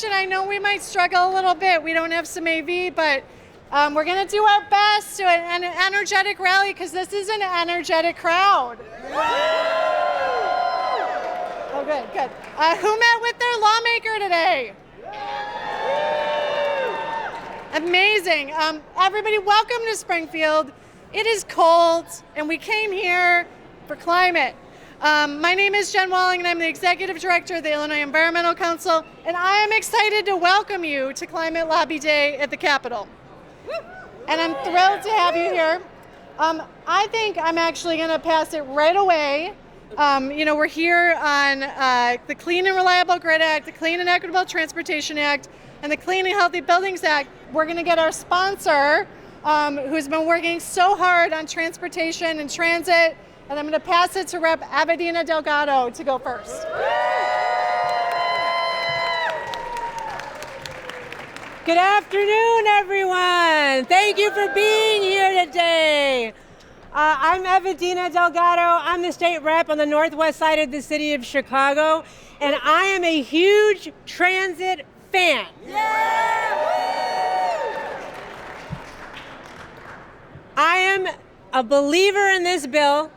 much, and I know we might struggle a little bit. We don't have some AV, but we're going to do our best to an energetic rally because this is an energetic crowd. Oh, good. Who met with their lawmaker today? Amazing. Everybody, welcome to Springfield. It is cold, and we came here for climate. My name is Jen Walling, and I'm the Executive Director of the Illinois Environmental Council, and I am excited to welcome you to Climate Lobby Day at the Capitol. And I'm thrilled to have you here. I think I'm actually going to pass it right away. We're here on the Clean and Reliable Grid Act, the Clean and Equitable Transportation Act, and the Clean and Healthy Buildings Act. We're going to get our sponsor, who's been working so hard on transportation and transit, and I'm going to pass it to Rep. Avedina Delgado to go first. Good afternoon, everyone. Thank you for being here today. I'm Avedina Delgado. I'm the state rep on the northwest side of the city of Chicago, and I am a huge transit fan. I am a believer in this bill,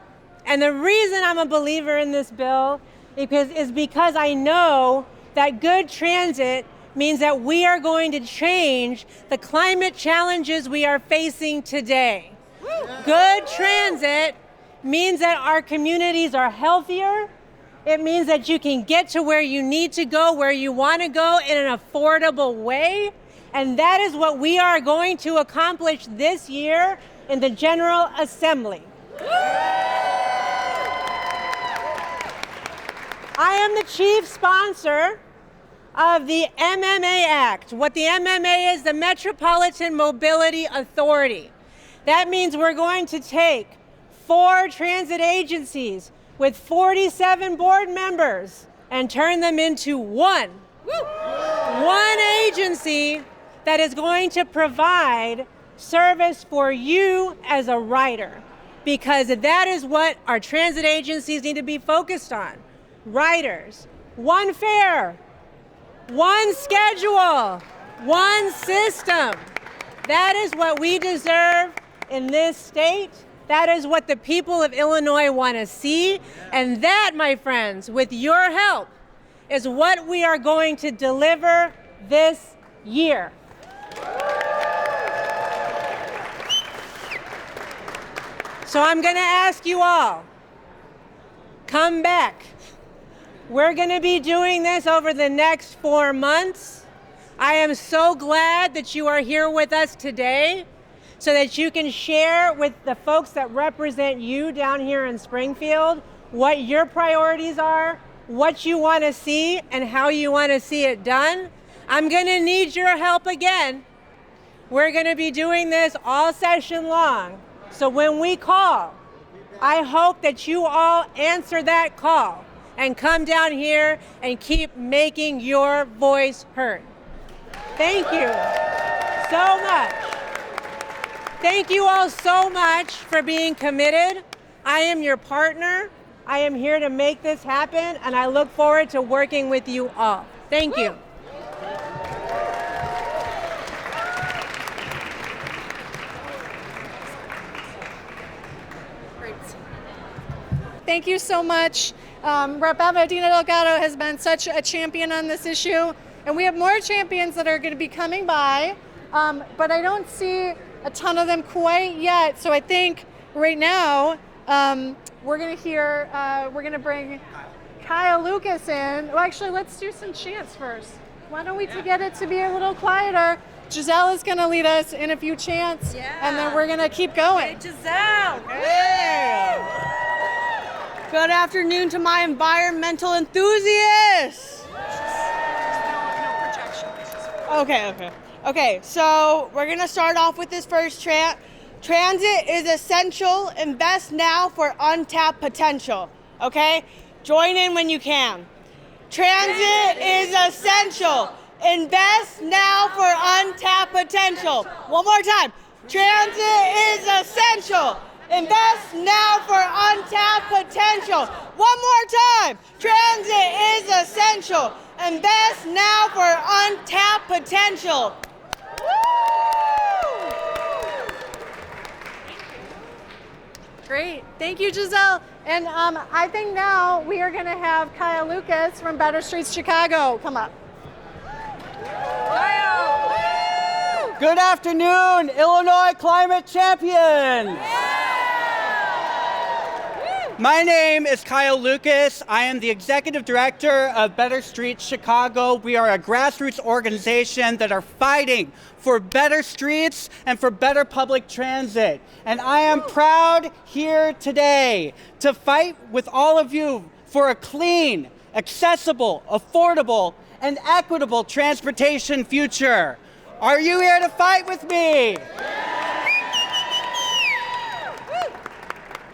and the reason I'm a believer in this bill is because I know that good transit means that we are going to change the climate challenges we are facing today. Good transit means that our communities are healthier. It means that you can get to where you need to go, where you want to go in an affordable way. And that is what we are going to accomplish this year in the General Assembly. I am the chief sponsor of the MMA Act. What the MMA is, the Metropolitan Mobility Authority. That means we're going to take 4 transit agencies with 47 board members and turn them into one agency that is going to provide service for you as a rider, because that is what our transit agencies need to be focused on. Riders, one fare, one schedule, one system. That is what we deserve in this state. That is what the people of Illinois want to see. And that, my friends, with your help, is what we are going to deliver this year. So I'm going to ask you all, come back. We're going to be doing this over the next 4 months. I am so glad that you are here with us today so that you can share with the folks that represent you down here in Springfield what your priorities are, what you want to see, and how you want to see it done. I'm going to need your help again. We're going to be doing this all session long. So when we call, I hope that you all answer that call and come down here and keep making your voice heard. Thank you so much. Thank you all so much for being committed. I am your partner. I am here to make this happen, and I look forward to working with you all. Thank you. Great. Thank you so much. Rep. Avedina Delgado has been such a champion on this issue, and we have more champions that are going to be coming by, but I don't see a ton of them quite yet. So I think right now we're going to bring Kyle Lucas in. Well, actually, let's do some chants first. Why don't we get it to be a little quieter? Giselle is going to lead us in a few chants, and then we're going to keep going. Hey, Giselle. Hey. Good afternoon to my environmental enthusiasts. Okay, so we're going to start off with this first chant. Transit is essential. Invest now for untapped potential. Okay? Join in when you can. Transit is essential. Invest now for untapped potential. One more time. Transit is essential. Invest now for untapped potential. One more time. Transit is essential. Invest now for untapped potential. Great. Thank you, Giselle. And I think now we are going to have Kyle Lucas from Better Streets Chicago come up. Good afternoon, Illinois climate champions. My name is Kyle Lucas. I am the executive director of Better Streets Chicago. We are a grassroots organization that are fighting for better streets and for better public transit. And I am proud here today to fight with all of you for a clean, accessible, affordable, and equitable transportation future. Are you here to fight with me?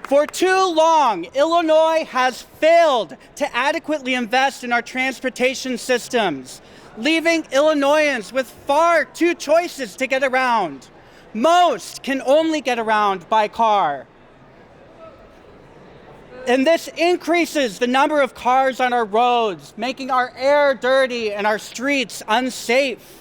For too long, Illinois has failed to adequately invest in our transportation systems, leaving Illinoisans with far too choices to get around. Most can only get around by car. And this increases the number of cars on our roads, making our air dirty and our streets unsafe.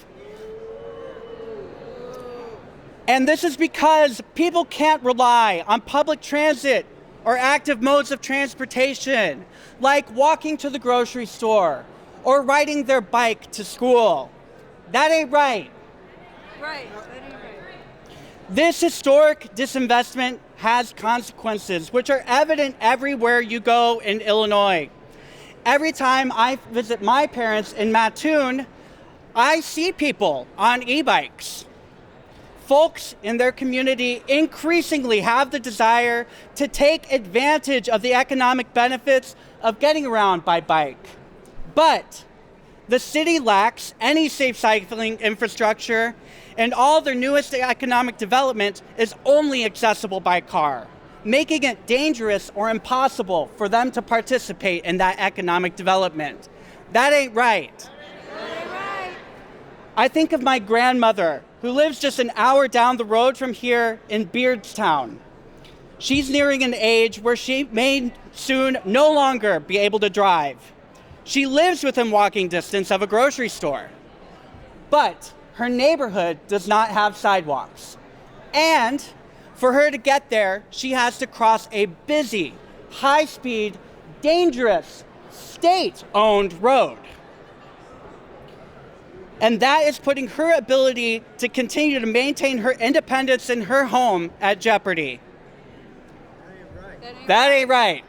And this is because people can't rely on public transit or active modes of transportation, like walking to the grocery store or riding their bike to school. That ain't right. Right. That ain't right. This historic disinvestment has consequences, which are evident everywhere you go in Illinois. Every time I visit my parents in Mattoon, I see people on e-bikes. Folks in their community increasingly have the desire to take advantage of the economic benefits of getting around by bike. But the city lacks any safe cycling infrastructure, and all their newest economic development is only accessible by car, making it dangerous or impossible for them to participate in that economic development. That ain't right. I think of my grandmother, who lives just an hour down the road from here in Beardstown. She's nearing an age where she may soon no longer be able to drive. She lives within walking distance of a grocery store, but her neighborhood does not have sidewalks. And for her to get there, she has to cross a busy, high-speed, dangerous, state-owned road. And that is putting her ability to continue to maintain her independence in her home at jeopardy. That ain't right.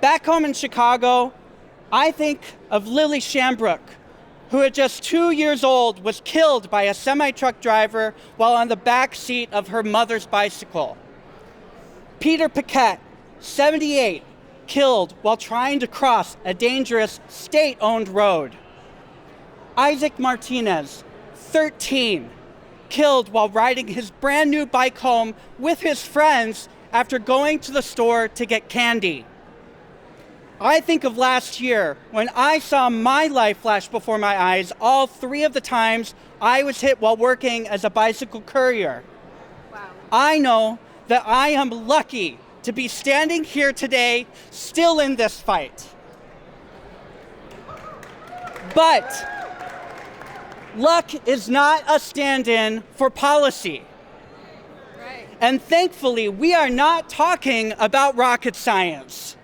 Back home in Chicago, I think of Lily Shambrook, who at just 2 years old was killed by a semi-truck driver while on the back seat of her mother's bicycle. Peter Paquette, 78, killed while trying to cross a dangerous state-owned road. Isaac Martinez, 13, killed while riding his brand new bike home with his friends after going to the store to get candy. I think of last year when I saw my life flash before my eyes all 3 of the times I was hit while working as a bicycle courier. Wow. I know that I am lucky to be standing here today still in this fight. But luck is not a stand-in for policy. Right. And thankfully, we are not talking about rocket science.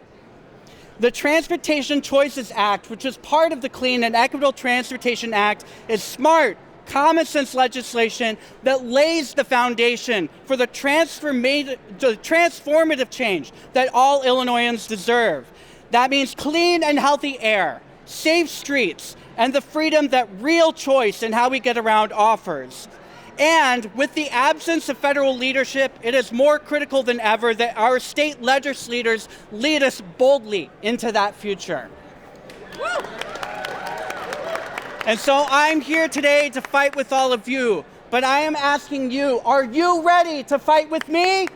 The Transportation Choices Act, which is part of the Clean and Equitable Transportation Act, is smart, common sense legislation that lays the foundation for the transformative change that all Illinoisans deserve. That means clean and healthy air, safe streets, and the freedom that real choice in how we get around offers. And with the absence of federal leadership, it is more critical than ever that our state legislators lead us boldly into that future. Woo! And so I'm here today to fight with all of you, but I am asking you, are you ready to fight with me?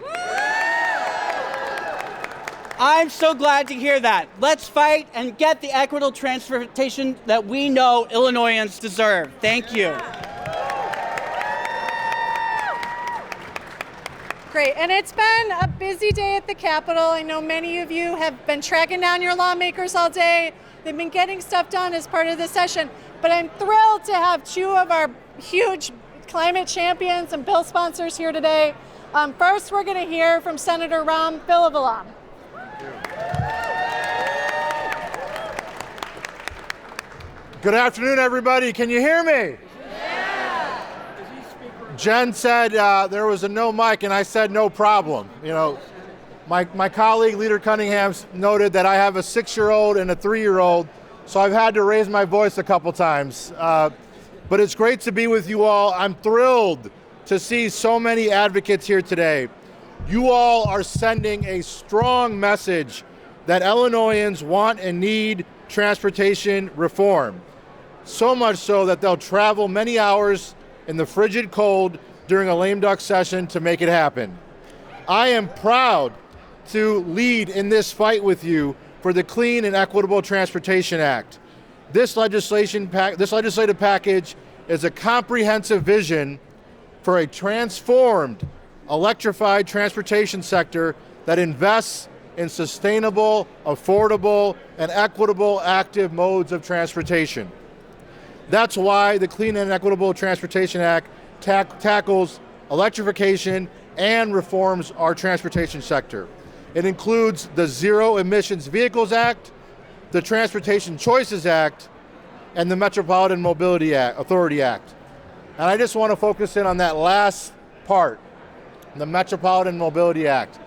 I'm so glad to hear that. Let's fight and get the equitable transportation that we know Illinoisans deserve. Thank you. Great, and it's been a busy day at the Capitol. I know many of you have been tracking down your lawmakers all day. They've been getting stuff done as part of the session, but I'm thrilled to have two of our huge climate champions and bill sponsors here today. First, we're going to hear from Senator Ram Philavalam. Good afternoon, everybody. Can you hear me? Jen said there was a no mic, and I said no problem. You know, my colleague, Leader Cunningham, noted that I have a 6-year-old and a 3-year-old, so I've had to raise my voice a couple times. But it's great to be with you all. I'm thrilled to see so many advocates here today. You all are sending a strong message that Illinoisans want and need transportation reform. So much so that they'll travel many hours in the frigid cold during a lame duck session to make it happen. I am proud to lead in this fight with you for the Clean and Equitable Transportation Act. This legislative package is a comprehensive vision for a transformed, electrified transportation sector that invests in sustainable, affordable, and equitable active modes of transportation. That's why the Clean and Equitable Transportation Act tackles electrification and reforms our transportation sector. It includes the Zero Emissions Vehicles Act, the Transportation Choices Act, and the Metropolitan Mobility Authority Act. And I just want to focus in on that last part, the Metropolitan Mobility Act.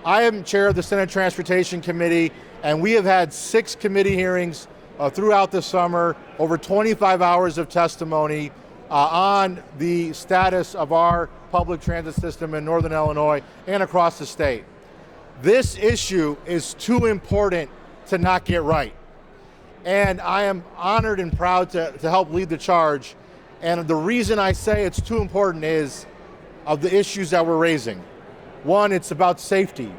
I am chair of the Senate Transportation Committee, and we have had 6 committee hearings throughout the summer, over 25 hours of testimony on the status of our public transit system in Northern Illinois and across the state. This issue is too important to not get right. And I am honored and proud to help lead the charge. And the reason I say it's too important is of the issues that we're raising. One, it's about safety.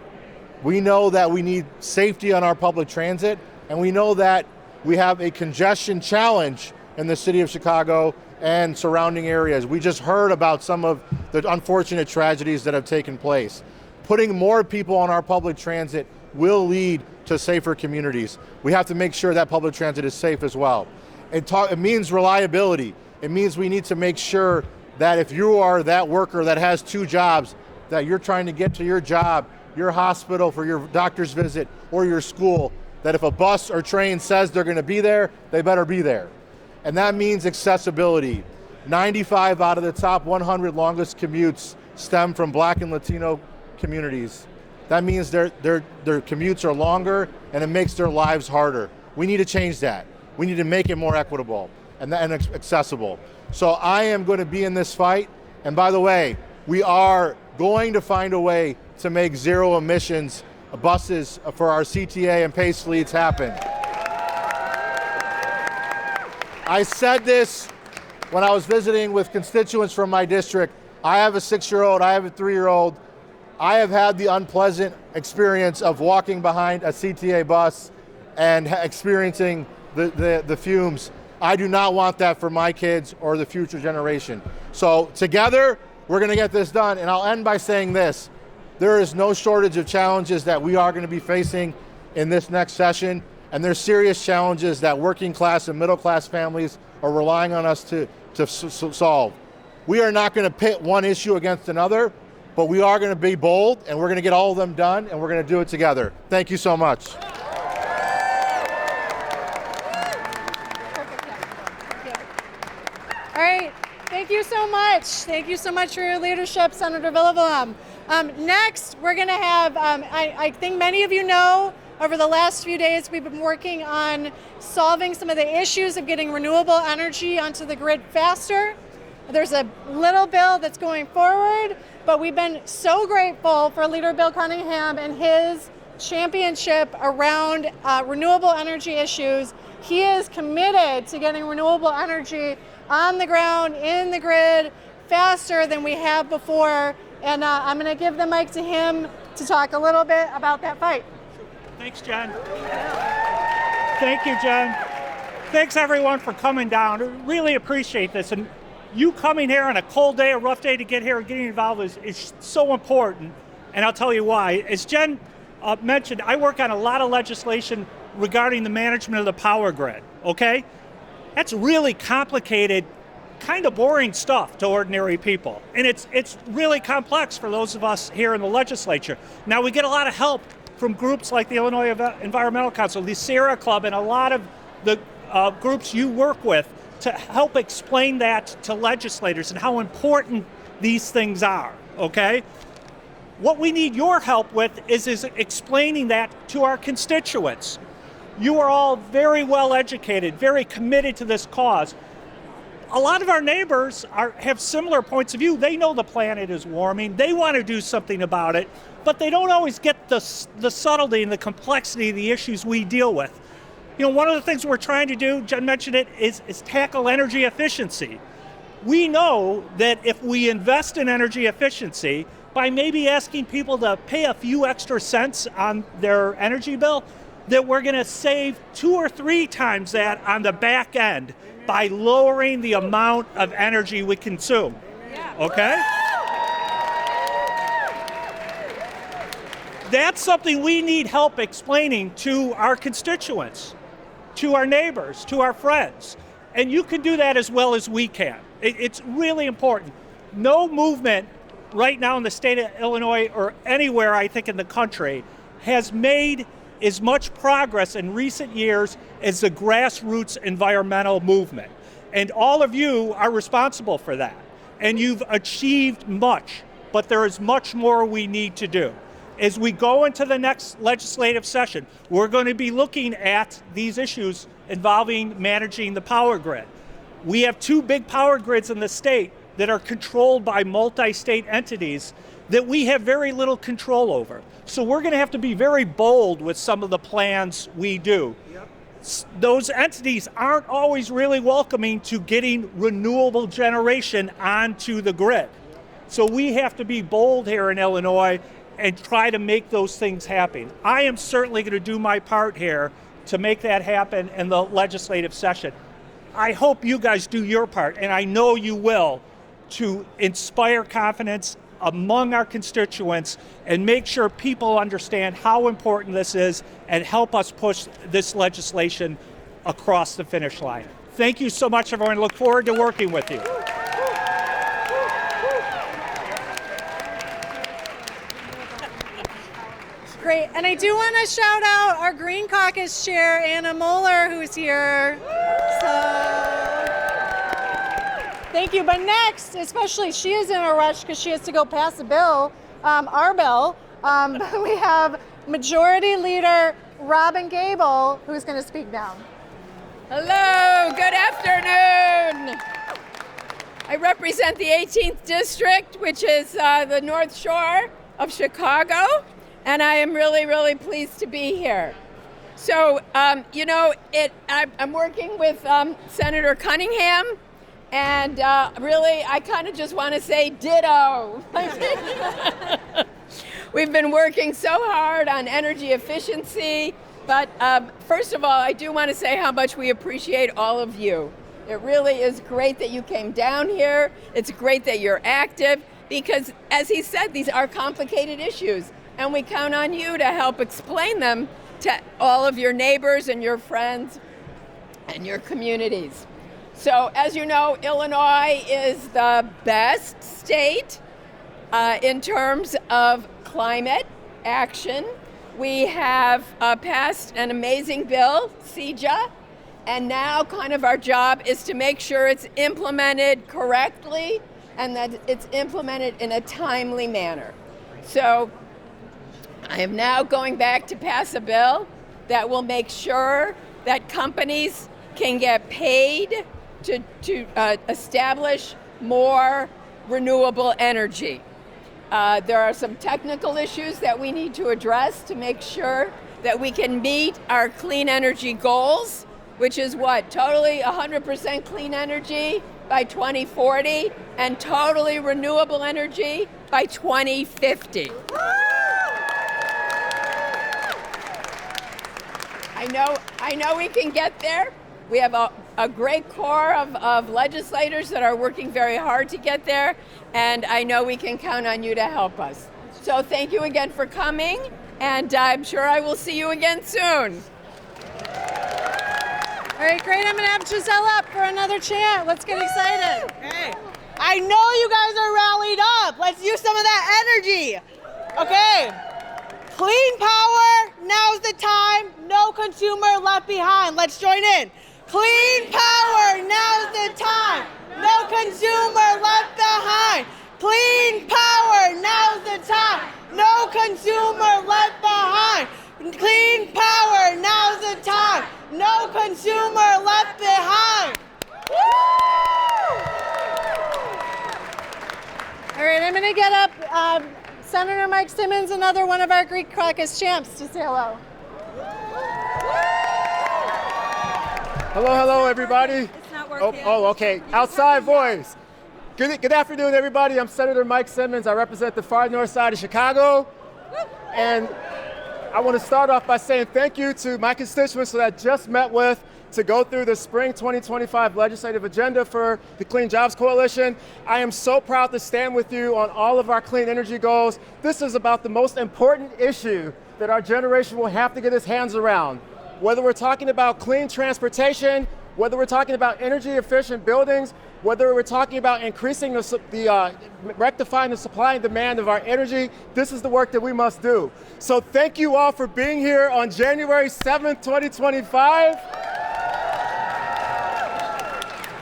We know that we need safety on our public transit, and we know that we have a congestion challenge in the city of Chicago and surrounding areas. We just heard about some of the unfortunate tragedies that have taken place. Putting more people on our public transit will lead to safer communities. We have to make sure that public transit is safe as well. It means reliability. It means we need to make sure that if you are that worker that has 2 jobs, that you're trying to get to your job, your hospital for your doctor's visit, or your school, that if a bus or train says they're going to be there, they better be there. And that means accessibility. 95 out of the top 100 longest commutes stem from Black and Latino communities. That means their commutes are longer, and it makes their lives harder. We need to change that. We need to make it more equitable and accessible. So I am going to be in this fight. And by the way, we are going to find a way to make zero emissions buses for our CTA and PACE fleets happen. I said this when I was visiting with constituents from my district. I have a 6-year-old, I have a 3-year-old. I have had the unpleasant experience of walking behind a CTA bus and experiencing the fumes. I do not want that for my kids or the future generation. So together, we're going to get this done. And I'll end by saying this. There is no shortage of challenges that we are going to be facing in this next session, and there's serious challenges that working class and middle class families are relying on us to solve. We are not going to pit one issue against another, but we are going to be bold, and we're going to get all of them done, and we're going to do it together. Thank you so much. All right, thank you so much. Thank you so much for your leadership, Senator Philavalam. Next, we're going to have, I think many of you know, over the last few days, we've been working on solving some of the issues of getting renewable energy onto the grid faster. There's a little bill that's going forward, but we've been so grateful for Leader Bill Cunningham and his championship around renewable energy issues. He is committed to getting renewable energy on the ground, in the grid, faster than we have before. And I'm going to give the mic to him to talk a little bit about that fight. Thanks, Jen. Thank you, Jen. Thanks, everyone, for coming down. Really appreciate this. And you coming here on a cold day, a rough day to get here and getting involved is so important, and I'll tell you why. As Jen mentioned, I work on a lot of legislation regarding the management of the power grid, okay? That's really complicated, kind of boring stuff to ordinary people. And it's really complex for those of us here in the legislature. Now, we get a lot of help from groups like the Illinois Environmental Council, the Sierra Club, and a lot of the groups you work with to help explain that to legislators and how important these things are, okay? What we need your help with is explaining that to our constituents. You are all very well educated, very committed to this cause. A lot of our neighbors have similar points of view. They know the planet is warming. They want to do something about it, but they don't always get the subtlety and the complexity of the issues we deal with. You know, one of the things we're trying to do, Jen mentioned it, is tackle energy efficiency. We know that if we invest in energy efficiency, by maybe asking people to pay a few extra cents on their energy bill, that we're going to save 2 or 3 times that on the back end by lowering the amount of energy we consume. Okay? That's something we need help explaining to our constituents, to our neighbors, to our friends. And you can do that as well as we can. It's really important. No movement right now in the state of Illinois or anywhere, I think, in the country has made as much progress in recent years as the grassroots environmental movement. And all of you are responsible for that. And you've achieved much, but there is much more we need to do. As we go into the next legislative session, we're going to be looking at these issues involving managing the power grid. We have 2 big power grids in the state that are controlled by multi-state entities that we have very little control over. So we're going to have to be very bold with some of the plans we do. Those entities aren't always really welcoming to getting renewable generation onto the grid. So we have to be bold here in Illinois and try to make those things happen. I am certainly going to do my part here to make that happen in the legislative session. I hope you guys do your part, and I know you will, to inspire confidence among our constituents and make sure people understand how important this is and help us push this legislation across the finish line. Thank you so much, everyone. Look forward to working with you. Great, and I do want to shout out our Green Caucus Chair, Anna Moeller, who's here. So, thank you. But next, especially, she is in a rush because she has to go pass a bill, our bill. We have Majority Leader Robin Gable, who's going to speak now. Hello, good afternoon. I represent the 18th District, which is the North Shore of Chicago. And I am really, really pleased to be here. So, I'm working with Senator Cunningham, and really, I kind of just want to say ditto. We've been working so hard on energy efficiency, but first of all, I do want to say how much we appreciate all of you. It really is great that you came down here. It's great that you're active, because, as he said, these are complicated issues. And we count on you to help explain them to all of your neighbors and your friends and your communities. So, as you know, Illinois is the best state in terms of climate action. We have passed an amazing bill, CJA, and now kind of our job is to make sure it's implemented correctly and that it's implemented in a timely manner. So, I am now going back to pass a bill that will make sure that companies can get paid to establish more renewable energy. There are some technical issues that we need to address to make sure that we can meet our clean energy goals, which is what? Totally 100% clean energy by 2040 and totally renewable energy by 2050. I know we can get there. We have a great core of legislators that are working very hard to get there, and I know we can count on you to help us. So thank you again for coming, and I'm sure I will see you again soon. All right, great. I'm going to have Giselle up for another chant. Let's get excited. Okay. I know you guys are rallied up. Let's use some of that energy. Okay. Clean power, now's the time. No consumer left behind. Let's join in. Clean power, now's the time. No consumer left behind. Clean power, now's the time. No consumer left behind. Clean power, now's the time. No consumer left behind. All right, I'm going to get up Senator Mike Simmons, another one of our Greek caucus champs, to say hello. Hello, everybody. It's not working. Okay. Outside voice. Good afternoon, everybody. I'm Senator Mike Simmons. I represent the far north side of Chicago. And I want to start off by saying thank you to my constituents that I just met with to go through the spring 2025 legislative agenda for the Clean Jobs Coalition. I am so proud to stand with you on all of our clean energy goals. This is about the most important issue that our generation will have to get its hands around. Whether we're talking about clean transportation, whether we're talking about energy efficient buildings, whether we're talking about increasing rectifying the supply and demand of our energy, this is the work that we must do. So thank you all for being here on January 7th, 2025.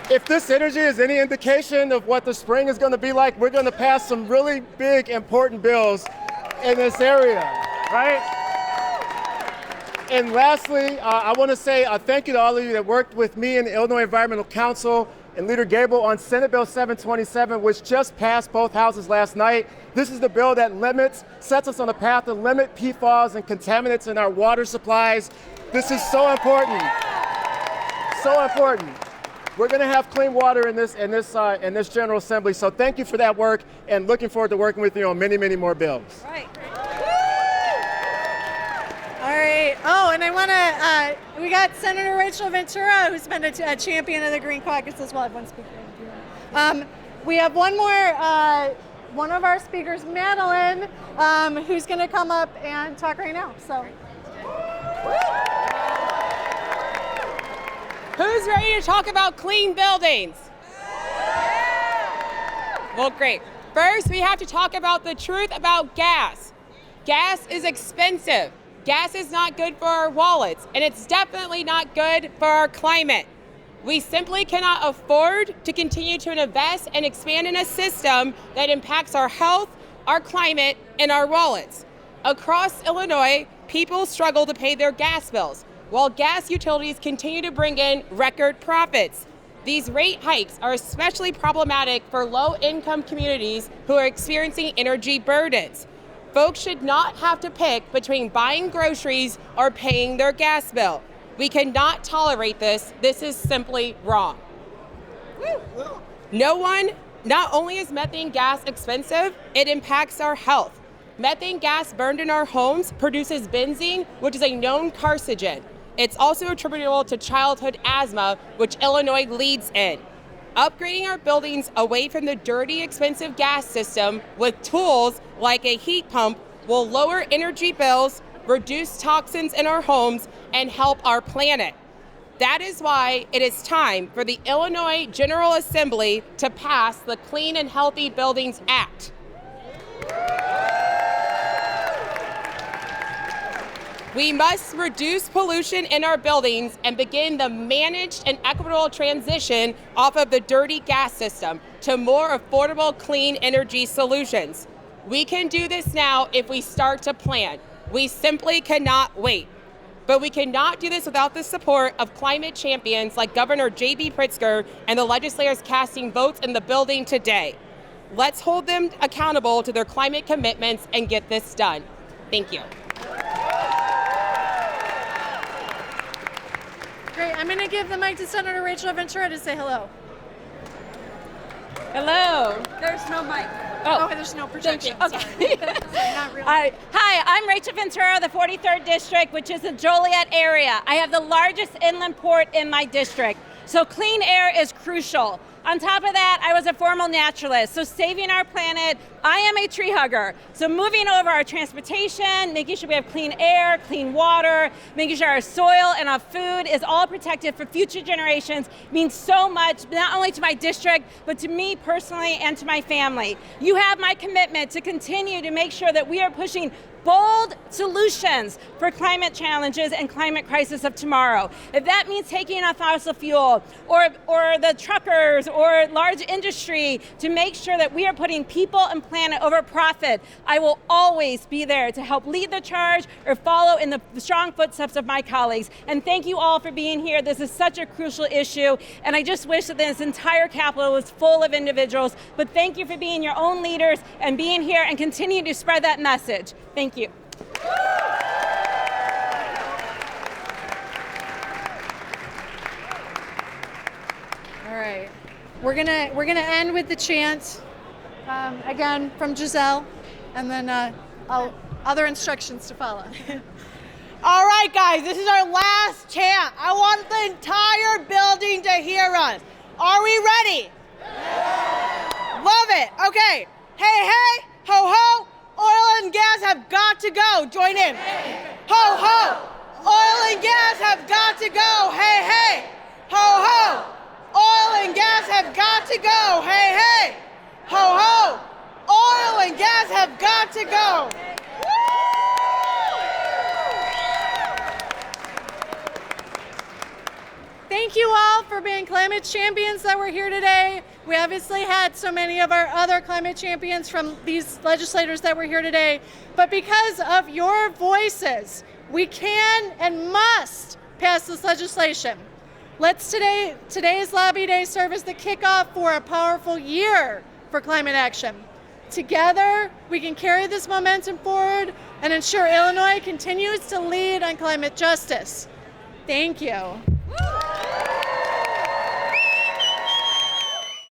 If this energy is any indication of what the spring is going to be like, we're going to pass some really big, important bills in this area, right? And lastly, I want to say thank you to all of you that worked with me and the Illinois Environmental Council and Leader Gable on Senate Bill 727, which just passed both houses last night. This is the bill that sets us on a path to limit PFAS and contaminants in our water supplies. This is so important. So important. We're going to have clean water in this General Assembly. So thank you for that work, and looking forward to working with you on many, many more bills. Right. All right. Oh, and I want to, we got Senator Rachel Ventura, who's been a champion of the Green Caucus as well. I have one speaker. We have one more, one of our speakers, Madeline, who's going to come up and talk right now. So. Who's ready to talk about clean buildings? Well, great. First, we have to talk about the truth about gas. Gas is expensive. Gas is not good for our wallets, and it's definitely not good for our climate. We simply cannot afford to continue to invest and expand in a system that impacts our health, our climate, and our wallets. Across Illinois, people struggle to pay their gas bills, while gas utilities continue to bring in record profits. These rate hikes are especially problematic for low-income communities who are experiencing energy burdens. Folks should not have to pick between buying groceries or paying their gas bill. We cannot tolerate this. This is simply wrong. Not only is methane gas expensive, it impacts our health. Methane gas burned in our homes produces benzene, which is a known carcinogen. It's also attributable to childhood asthma, which Illinois leads in. Upgrading our buildings away from the dirty, expensive gas system with tools like a heat pump will lower energy bills, reduce toxins in our homes, and help our planet. That is why it is time for the Illinois General Assembly to pass the Clean and Healthy Buildings Act. We must reduce pollution in our buildings and begin the managed and equitable transition off of the dirty gas system to more affordable clean energy solutions. We can do this now if we start to plan. We simply cannot wait. But we cannot do this without the support of climate champions like Governor J.B. Pritzker and the legislators casting votes in the building today. Let's hold them accountable to their climate commitments and get this done. Thank you. Great. I'm going to give the mic to Senator Rachel Ventura to say hello. Hello. There's no mic. Oh, there's no projection. Okay. Not really. Hi, I'm Rachel Ventura, the 43rd District, which is the Joliet area. I have the largest inland port in my district. So clean air is crucial. On top of that, I was a former naturalist, so saving our planet, I am a tree hugger. So moving over our transportation, making sure we have clean air, clean water, making sure our soil and our food is all protected for future generations means so much, not only to my district, but to me personally and to my family. You have my commitment to continue to make sure that we are pushing bold solutions for climate challenges and climate crisis of tomorrow. If that means taking off fossil fuel or the truckers or large industry to make sure that we are putting people and planet over profit, I will always be there to help lead the charge or follow in the strong footsteps of my colleagues. And thank you all for being here. This is such a crucial issue, and I just wish that this entire Capitol was full of individuals, but thank you for being your own leaders and being here and continue to spread that message. Thank you. All right, we're gonna end with the chant again from Giselle, and then other instructions to follow. All right, guys, this is our last chant. I want the entire building to hear us. Are we ready? Yeah. Love it. Okay. Hey, hey, ho, ho. Oil and gas have got to go. Join in. Ho, ho. Oil and gas have got to go. Hey, hey. Ho, ho. Oil and gas have got to go. Hey, hey. Ho, ho. Oil and gas have got to go. Thank you all for being climate champions that were here today. We obviously had so many of our other climate champions from these legislators that were here today, but because of your voices, we can and must pass this legislation. Let's today's Lobby Day serve as the kickoff for a powerful year for climate action. Together, we can carry this momentum forward and ensure Illinois continues to lead on climate justice. Thank you.